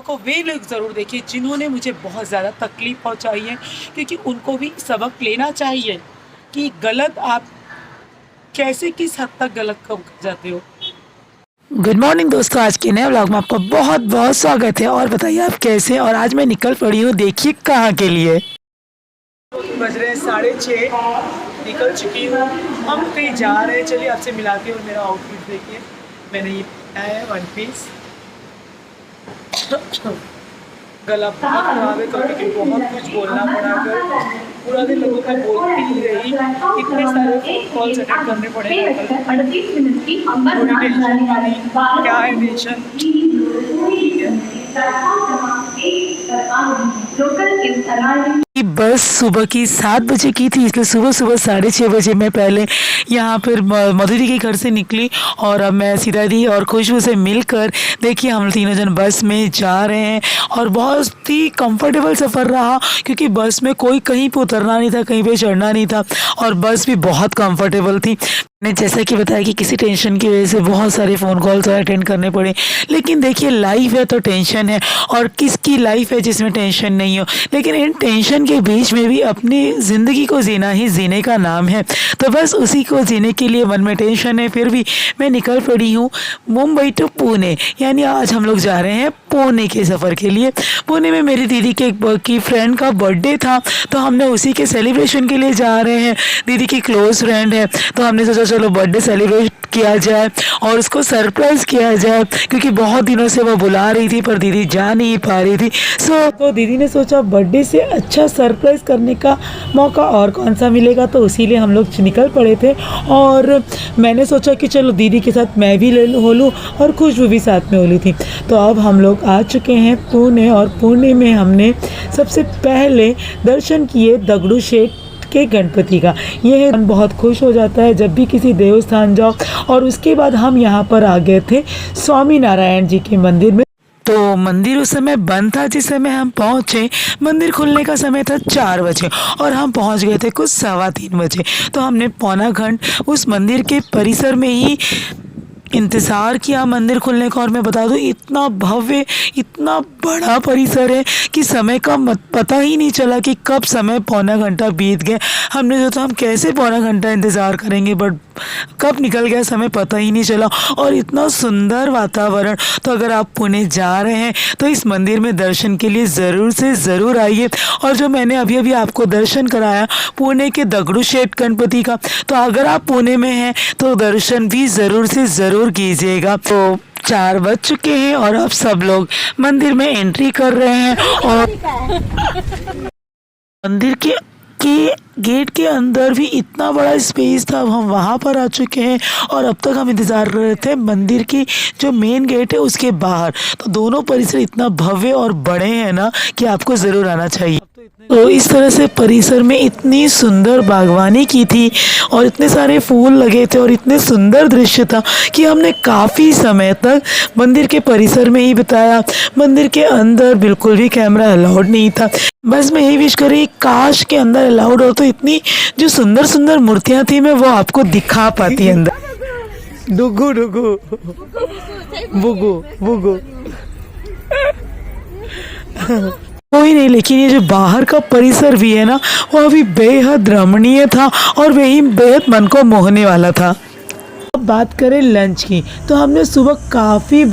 को वे लोग ज़रूर देखिए जिन्होंने मुझे बहुत ज़्यादा तकलीफ़ पहुंचाई है, क्योंकि उनको भी सबक लेना चाहिए कि गलत आप कैसे किस हद तक गलत कर जाते हो। गुड मॉर्निंग दोस्तों, आज के नए व्लॉग में आपका बहुत बहुत स्वागत है। और बताइए आप कैसे हैं। और आज मैं निकल पड़ी हूँ, देखिए कहाँ के लिए। बज रहे हैं 6:30, निकल चुकी हूँ। हम कहीं जा रहे हैं, चलिए आपसे मिलाती हूँ। मेरा आउटफिट देखिए, मैंने ये पहना है वन पीस। गला बहुत खराब है कल, क्योंकि बहुत कुछ बोलना पड़ा। कर पूरा दिन लोगों का बोलती ही रही, इतने सारे फोन कॉल्स अटेंड करने पड़े। थोड़ी टेंशन वाली, क्या है टेंशन, बस सुबह की 7 बजे की थी, इसलिए सुबह 6:30 बजे मैं पहले यहाँ पर मधुरी के घर से निकली। और अब मैं सीधा दी और खुशबू से मिलकर देखिए हम तीनों जन बस में जा रहे हैं। और बहुत ही कंफर्टेबल सफ़र रहा, क्योंकि बस में कोई कहीं पे उतरना नहीं था, कहीं पे चढ़ना नहीं था, और बस भी बहुत कंफर्टेबल थी। मैंने जैसा कि बताया कि किसी टेंशन की वजह से बहुत सारे फ़ोन कॉल्स अटेंड करने पड़े, लेकिन देखिए लाइफ है तो टेंशन है, और किसकी लाइफ है जिसमें टेंशन नहीं हो। लेकिन इन टेंशन के बीच में भी अपनी ज़िंदगी को जीना ही जीने का नाम है। तो बस उसी को जीने के लिए मन में टेंशन है, फिर भी मैं निकल पड़ी हूँ मुंबई टू पुणे। यानी आज हम लोग जा रहे हैं पुणे के सफ़र के लिए। पुणे में मेरी दीदी की फ्रेंड का बर्थडे था, तो हमने उसी के सेलिब्रेशन के लिए जा रहे हैं। दीदी की क्लोज फ्रेंड है, तो हमने सोचा चलो बर्थडे सेलिब्रेट किया जाए और उसको सरप्राइज़ किया जाए, क्योंकि बहुत दिनों से वो बुला रही थी पर दीदी जा नहीं पा रही थी। तो दीदी ने सोचा बर्थडे से अच्छा सरप्राइज़ करने का मौका और कौन सा मिलेगा, तो इसीलिए हम लोग निकल पड़े थे। और मैंने सोचा कि चलो दीदी के साथ मैं भी हो लूँ, और खुशबू भी साथ में हो ली थी। तो अब हम लोग आ चुके हैं पुणे, और पुणे में हमने सबसे पहले दर्शन किए दगड़ू शेठ के गणपति का। यह मन बहुत खुश हो जाता है जब भी किसी देवस्थान जाओ। और उसके बाद हम यहाँ पर आ गए थे स्वामी नारायण जी के मंदिर में। तो मंदिर उस समय बंद था जिस समय हम पहुँचे। मंदिर खुलने का समय था 4 बजे, और हम पहुँच गए थे कुछ 3:15 बजे। तो हमने पौना घंटा उस मंदिर के परिसर में ही इंतज़ार किया मंदिर खुलने का। और मैं बता दूं, इतना भव्य, इतना बड़ा परिसर है कि समय का पता ही नहीं चला कि कब समय पौना घंटा बीत गया। हमने सोचा हम कैसे पौना घंटा इंतज़ार करेंगे, बट कब निकल गया समय पता ही नहीं चला। और इतना सुंदर वातावरण। तो अगर आप पुणे जा रहे हैं तो इस मंदिर में दर्शन के लिए ज़रूर से ज़रूर आइए। और जो मैंने अभी अभी आपको दर्शन कराया पुणे के दगड़ू शेठ गणपति का, तो अगर आप पुणे में हैं तो दर्शन भी ज़रूर से ज़रूर कीजिएगा। तो 4 बज चुके हैं और अब सब लोग मंदिर में एंट्री कर रहे हैं। और मंदिर के गेट के अंदर भी इतना बड़ा स्पेस था, अब हम वहाँ पर आ चुके हैं। और अब तक हम इंतज़ार कर रहे थे मंदिर की जो मेन गेट है उसके बाहर। तो दोनों परिसर इतना भव्य और बड़े हैं ना कि आपको ज़रूर आना चाहिए। तो इस तरह से परिसर में इतनी सुंदर बागवानी की थी, और इतने सारे फूल लगे थे, और इतने सुंदर दृश्य था कि हमने काफ़ी समय तक मंदिर के परिसर में ही बिताया। मंदिर के अंदर बिल्कुल भी कैमरा अलाउड नहीं था। बस मैं यही विश करी काश के अंदर अलाउड हो, तो इतनी जो सुंदर सुंदर मूर्तियाँ थी मैं वो आपको दिखा पाती अंदर। डुगू डुगू बुगू बुगू कोई नहीं, लेकिन ये जो बाहर का परिसर भी है ना, वो अभी बेहद रमणीय था और वही बेहद मन को मोहने वाला था। अब बात करें लंच की, तो हमने सुबह काफ़ी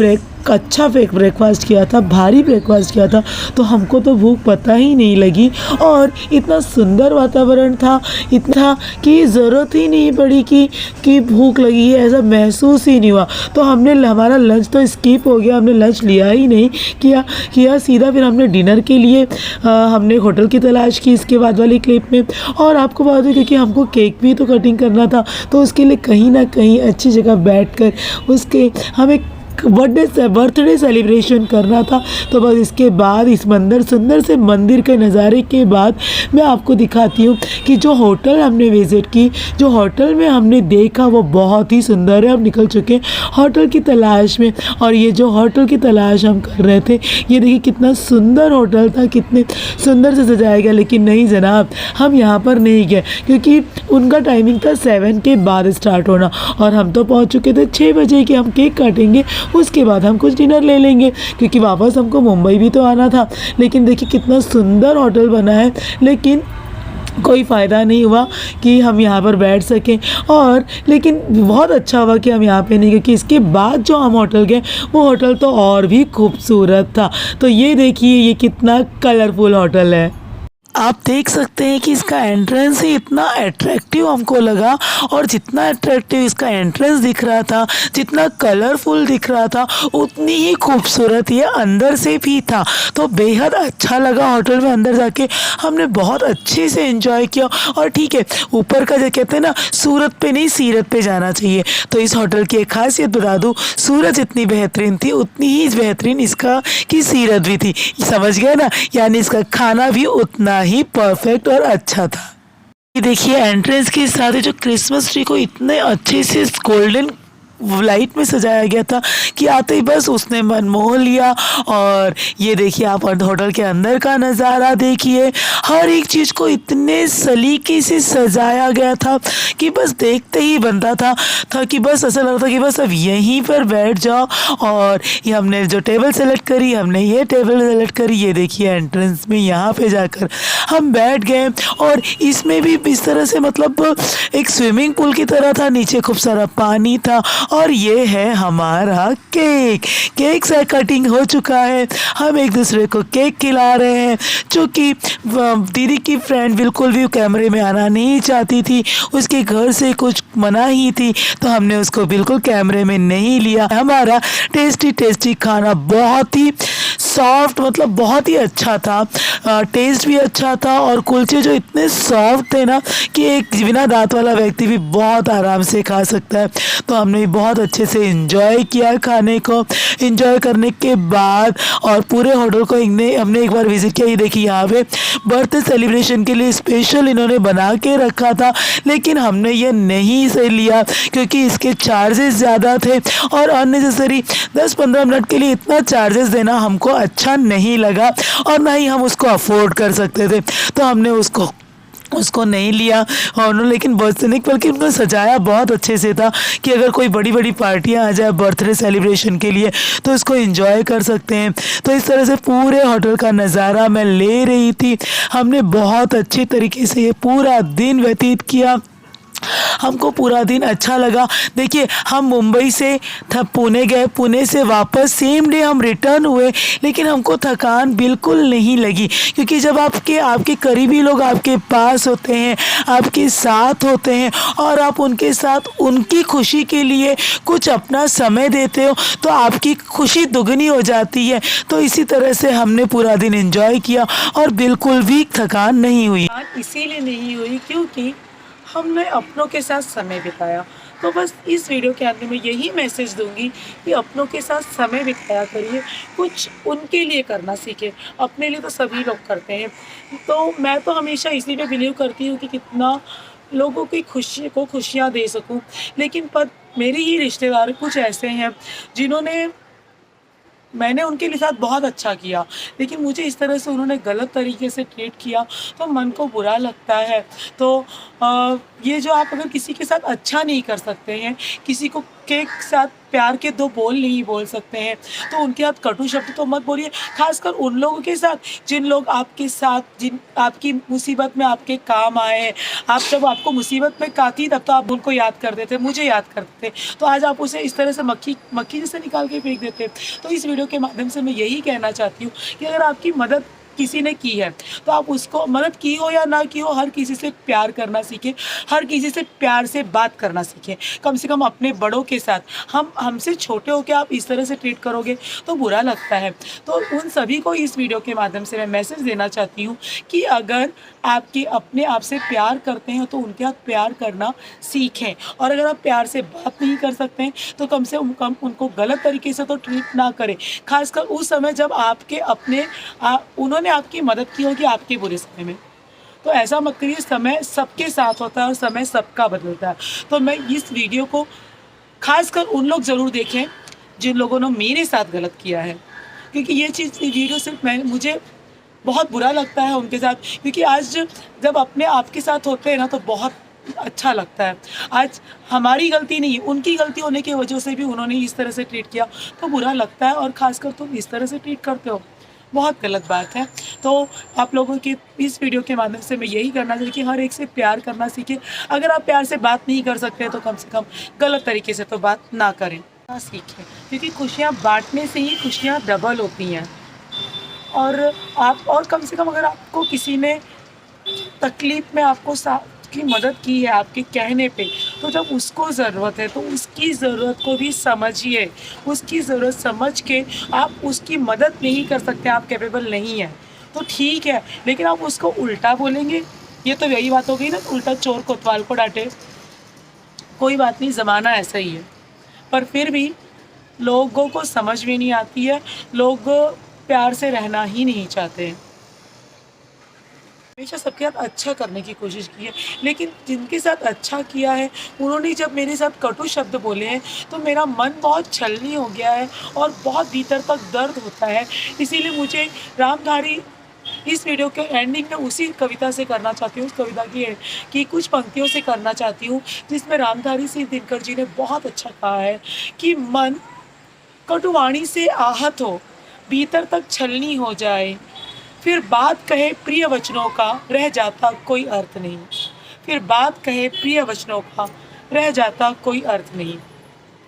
अच्छा ब्रेकफास्ट किया था, भारी ब्रेकफास्ट किया था। तो हमको तो भूख पता ही नहीं लगी, और इतना सुंदर वातावरण था, इतना कि ज़रूरत ही नहीं पड़ी कि भूख लगी है, ऐसा महसूस ही नहीं हुआ। तो हमारा लंच तो स्किप हो गया, हमने लंच लिया ही नहीं किया सीधा फिर हमने डिनर के लिए हमने होटल की तलाश की इसके बाद वाली क्लिप में। और आपको बता दूँ, क्योंकि हमको केक भी तो कटिंग करना था, तो उसके लिए कहीं ना कहीं अच्छी जगह बैठकर उसके हमें बर्थडे सेलिब्रेशन करना था। तो बस इसके बाद इस सुंदर से मंदिर के नज़ारे के बाद मैं आपको दिखाती हूँ कि जो होटल हमने विज़िट की, जो होटल में हमने देखा वो बहुत ही सुंदर है। अब निकल चुके होटल की तलाश में, और ये जो होटल की तलाश हम कर रहे थे, ये देखिए कितना सुंदर होटल था, कितने सुंदर से सजाया गया। लेकिन नहीं जनाब, हम यहाँ पर नहीं गए, क्योंकि उनका टाइमिंग था 7 के बाद स्टार्ट होना, और हम तो पहुँच चुके थे 6 बजे कि हम केक काटेंगे उसके बाद हम कुछ डिनर ले लेंगे, क्योंकि वापस हमको मुंबई भी तो आना था। लेकिन देखिए कितना सुंदर होटल बना है, लेकिन कोई फ़ायदा नहीं हुआ कि हम यहाँ पर बैठ सकें। और लेकिन बहुत अच्छा हुआ कि हम यहाँ पे नहीं, क्योंकि इसके बाद जो हम होटल गए वो होटल तो और भी खूबसूरत था। तो ये देखिए ये कितना कलरफुल होटल है। आप देख सकते हैं कि इसका एंट्रेंस ही इतना अट्रैक्टिव हमको लगा, और जितना अट्रैक्टिव इसका एंट्रेंस दिख रहा था, जितना कलरफुल दिख रहा था, उतनी ही खूबसूरत ये अंदर से भी था। तो बेहद अच्छा लगा होटल में अंदर जाके, हमने बहुत अच्छे से एंजॉय किया। और ठीक है, ऊपर का जो कहते हैं ना, सूरत पे नहीं सीरत पे जाना चाहिए। तो इस होटल की एक खासियत बता दूँ, सूरत जितनी बेहतरीन थी उतनी ही बेहतरीन इसका की सीरत भी थी। समझ गए ना, यानी इसका खाना भी उतना ही परफेक्ट और अच्छा था। ये देखिए एंट्रेंस के साथ ही जो क्रिसमस ट्री को इतने अच्छे से गोल्डन लाइट में सजाया गया था कि आते ही बस उसने मन मोह लिया। और ये देखिए आप होटल के अंदर का नज़ारा देखिए, हर एक चीज़ को इतने सलीके से सजाया गया था कि बस देखते ही बनता था कि बस ऐसा लगता था कि बस अब यहीं पर बैठ जाओ। और ये हमने जो टेबल सेलेक्ट करी, हमने ये टेबल सेलेक्ट करी, ये देखिए एंट्रेंस में यहाँ पे जाकर हम बैठ गए। और इसमें भी इस तरह से मतलब एक स्विमिंग पूल की तरह था, नीचे खूब सारा पानी था। और ये है हमारा केक से कटिंग हो चुका है, हम एक दूसरे को केक खिला रहे हैं। चूँकि दीदी की फ्रेंड बिल्कुल भी कैमरे में आना नहीं चाहती थी, उसके घर से कुछ मना ही थी, तो हमने उसको बिल्कुल कैमरे में नहीं लिया। हमारा टेस्टी खाना बहुत ही सॉफ्ट, मतलब बहुत ही अच्छा था, टेस्ट भी अच्छा था। और कुलचे जो इतने सॉफ्ट थे ना कि एक बिना दांत वाला व्यक्ति भी बहुत आराम से खा सकता है। तो हमने बहुत अच्छे से एंजॉय किया खाने को। एंजॉय करने के बाद और पूरे होटल को हमने एक बार विज़िट किया। ये देखिए यहाँ पे बर्थडे सेलिब्रेशन के लिए स्पेशल इन्होंने बना के रखा था, लेकिन हमने ये नहीं से लिया क्योंकि इसके चार्जेस ज़्यादा थे और अननेसेसरी 10-15 मिनट के लिए इतना चार्जेस देना हमको अच्छा नहीं लगा और ना ही हम उसको अफोर्ड कर सकते थे। तो हमने उसको नहीं लिया। और लेकिन बर्थडे नहीं, बल्कि उन्होंने सजाया बहुत अच्छे से था कि अगर कोई बड़ी बड़ी पार्टियां आ जाए बर्थडे सेलिब्रेशन के लिए तो इसको एंजॉय कर सकते हैं। तो इस तरह से पूरे होटल का नज़ारा मैं ले रही थी। हमने बहुत अच्छे तरीके से ये पूरा दिन व्यतीत किया, हमको पूरा दिन अच्छा लगा। देखिए हम मुंबई से पुणे गए, पुणे से वापस सेम डे हम रिटर्न हुए, लेकिन हमको थकान बिल्कुल नहीं लगी क्योंकि जब आपके करीबी लोग आपके पास होते हैं, आपके साथ होते हैं और आप उनके साथ उनकी खुशी के लिए कुछ अपना समय देते हो तो आपकी खुशी दुगनी हो जाती है। तो इसी तरह से हमने पूरा दिन एंजॉय किया और बिल्कुल भी थकान नहीं हुई। इसीलिए नहीं हुई क्योंकि हमने अपनों के साथ समय बिताया। तो बस इस वीडियो के अंत में यही मैसेज दूंगी कि अपनों के साथ समय बिताया करिए, कुछ उनके लिए करना सीखें। अपने लिए तो सभी लोग करते हैं, तो मैं तो हमेशा इसी पे बिलीव करती हूँ कि कितना लोगों की खुशी को खुशियाँ दे सकूँ। लेकिन पर मेरे ही रिश्तेदार कुछ ऐसे हैं जिन्होंने मैंने उनके लिए साथ बहुत अच्छा किया, लेकिन मुझे इस तरह से उन्होंने गलत तरीके से ट्रीट किया तो मन को बुरा लगता है। तो ये जो आप अगर किसी के साथ अच्छा नहीं कर सकते हैं, किसी को के साथ प्यार के 2 बोल नहीं बोल सकते हैं, तो उनके साथ कटु शब्द तो मत बोलिए। खासकर उन लोगों के साथ जिन लोग आपके साथ, जिन आपकी मुसीबत में आपके काम आए। आप जब आपको मुसीबत में थी तब तो आप उनको याद करते थे, मुझे याद करते थे, तो आज आप उसे इस तरह से मक्खी जैसे निकाल के फेंक देते। तो इस वीडियो के माध्यम से मैं यही कहना चाहती हूँ कि अगर आपकी मदद किसी ने की है तो आप उसको, मदद की हो या ना की हो, हर किसी से प्यार करना सीखें, हर किसी से प्यार से बात करना सीखें। कम से कम अपने बड़ों के साथ, हमसे छोटे हो के आप इस तरह से ट्रीट करोगे तो बुरा लगता है। तो उन सभी को इस वीडियो के माध्यम से मैं मैसेज देना चाहती हूँ कि अगर आपके अपने आप से प्यार करते हैं तो उनके साथ प्यार करना सीखें, और अगर आप प्यार से बात नहीं कर सकते हैं तो कम से कम उनको गलत तरीके से तो ट्रीट ना करें। खासकर उस समय जब आपके अपने उन्होंने आपकी मदद की होगी आपके बुरे समय में। तो ऐसा मत करिए, समय सबके साथ होता है और समय सबका बदलता है। तो मैं इस वीडियो को खासकर उन लोग ज़रूर देखें जिन लोगों ने मेरे साथ गलत किया है, क्योंकि ये वीडियो सिर्फ मुझे बहुत बुरा लगता है उनके साथ, क्योंकि आज जब अपने आप के साथ होते हैं ना तो बहुत अच्छा लगता है। आज हमारी गलती नहीं, उनकी गलती होने की वजह से भी उन्होंने इस तरह से ट्रीट किया, तो बुरा लगता है और ख़ासकर तुम इस तरह से ट्रीट करते हो, बहुत गलत बात है। तो आप लोगों की इस वीडियो के माध्यम से मैं यही करना चाहती कि हर एक से प्यार करना सीखें। अगर आप प्यार से बात नहीं कर सकते तो कम से कम गलत तरीके से तो बात ना करें, ना सीखें, क्योंकि खुशियाँ बाँटने से ही खुशियाँ डबल होती हैं। और कम से कम अगर आपको किसी ने तकलीफ़ में आपको की मदद की है आपके कहने पे, तो जब उसको ज़रूरत है तो उसकी ज़रूरत को भी समझिए। उसकी ज़रूरत समझ के आप उसकी मदद नहीं कर सकते, आप कैपेबल नहीं हैं, तो ठीक है, लेकिन आप उसको उल्टा बोलेंगे, ये तो यही बात हो गई ना, उल्टा चोर कोतवाल को डाँटे। कोई बात नहीं, ज़माना ऐसा ही है, पर फिर भी लोगों को समझ में नहीं आती है, लोग प्यार से रहना ही नहीं चाहते हैं। हमेशा सबके साथ अच्छा करने की कोशिश की है, लेकिन जिनके साथ अच्छा किया है, उन्होंने जब मेरे साथ कटु शब्द बोले हैं, तो मेरा मन बहुत छलनी हो गया है और बहुत भीतर तक दर्द होता है। इसीलिए मुझे रामधारी इस वीडियो के एंडिंग में उसी कविता से करना चाहती हूँ, उस कविता की कुछ पंक्तियों से करना चाहती हूँ, जिसमें रामधारी सिंह दिनकर जी ने बहुत अच्छा कहा है कि मन कटुवाणी से आहत हो, भीतर तक छलनी हो जाए, फिर बात कहे प्रिय वचनों का रह जाता कोई अर्थ नहीं। फिर बात कहे प्रिय वचनों का रह जाता कोई अर्थ नहीं।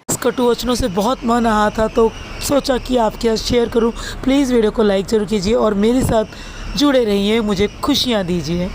इस कटु वचनों से बहुत मन आया था, तो सोचा कि आपके साथ शेयर करूं। प्लीज़ वीडियो को लाइक ज़रूर कीजिए और मेरे साथ जुड़े रहिए, मुझे खुशियां दीजिए।